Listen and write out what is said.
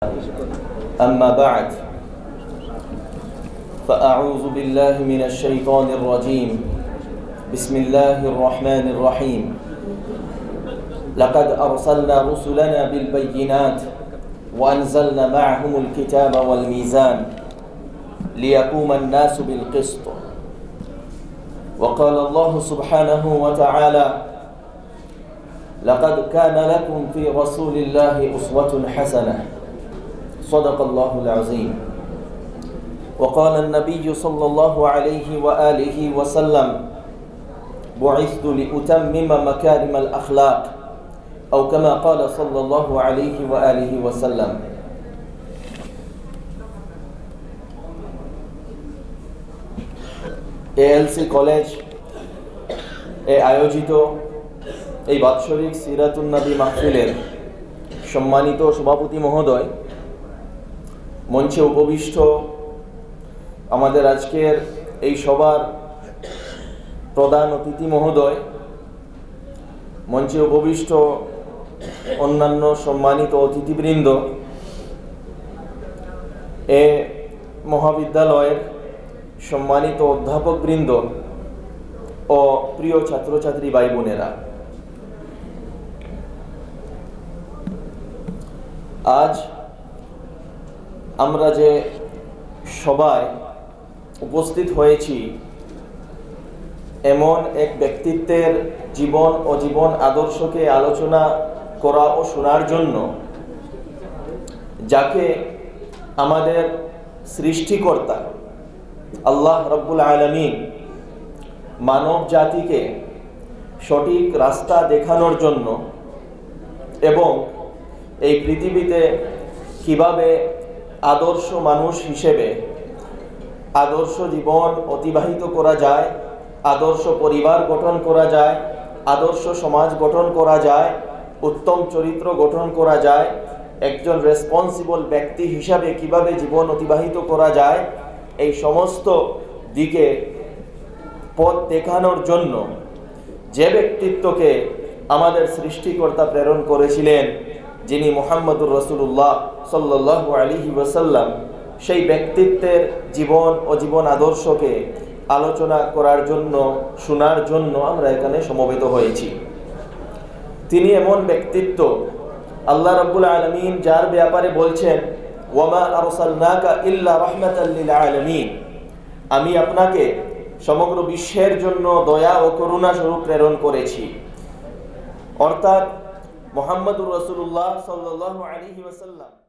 أما بعد فأعوذ بالله من الشيطان الرجيم بسم الله الرحمن الرحيم لقد أرسلنا رسلنا بالبينات وأنزلنا معهم الكتاب والميزان ليقوم الناس بالقسط وقال الله سبحانه وتعالى لقد كان لكم في رسول الله أسوة حسنة صدق الله العظيم وقال النبي صلى الله عليه وآله وسلم بعثت لأتمم مكارم الأخلاق أو كما قال صلى الله عليه وآله وسلم ALC college আয়োজিত এই বাৎসরিক সিরাতুন নবী মাহফিলের সম্মানিত সভাপতি মহোদয়, মঞ্চে উপবিষ্ট আমাদের আজকের এই সভার প্রধান অতিথি মহোদয়, মঞ্চে উপবিষ্ট অন্যান্য সম্মানিত অতিথিবৃন্দ, এ মহাবিদ্যালয়ের সম্মানিত অধ্যাপকবৃন্দ ও প্রিয় ছাত্রছাত্রী ভাই বোনেরা, আজ আমরা যে সবাই উপস্থিত হয়েছি এমন এক ব্যক্তিত্বের জীবন ও জীবন আদর্শকে আলোচনা করা ও শোনার জন্য, যাকে আমাদের সৃষ্টিকর্তা আল্লাহ রব্বুল আলামিন মানব জাতিকে সঠিক রাস্তা দেখানোর জন্য এবং এই পৃথিবীতে কিভাবে আদর্শ মানুষ হিসেবে আদর্শ জীবন অতিবাহিত করা যায়, আদর্শ পরিবার গঠন করা যায়, আদর্শ সমাজ গঠন করা যায়, উত্তম চরিত্র গঠন করা যায়, একজন রেসপন্সিবল ব্যক্তি হিসাবে কিভাবে জীবন অতিবাহিত করা যায়, এই সমস্ত দিকে পথ দেখানোর জন্য যে ব্যক্তিত্বকে আমাদের সৃষ্টিকর্তা প্রেরণ করেছিলেন, যিনি মুহাম্মদুর রাসূলুল্লাহ সাল্লাল্লাহু আলাইহি ওয়াসাল্লাম, সেই ব্যক্তিত্বের জীবন ও জীবন আদর্শকে আলোচনা করার জন্য, শোনার জন্য আমরা এখানে সমবেত হয়েছি। তিনি এমন ব্যক্তিত্ব, আল্লাহ রাব্বুল আলামিন যার ব্যাপারে বলছেন ওয়ামা আরসালনাকা ইল্লা রাহমাতাল লিল আলামিন, আমি আপনাকে সমগ্র বিশ্বের জন্য দয়া ও করুণা স্বরূপ প্রেরণ করেছি। অর্থাৎ মুহাম্মদুর রাসূলুল্লাহ সাল্লাল্লাহু আলাইহি ওয়াসাল্লাম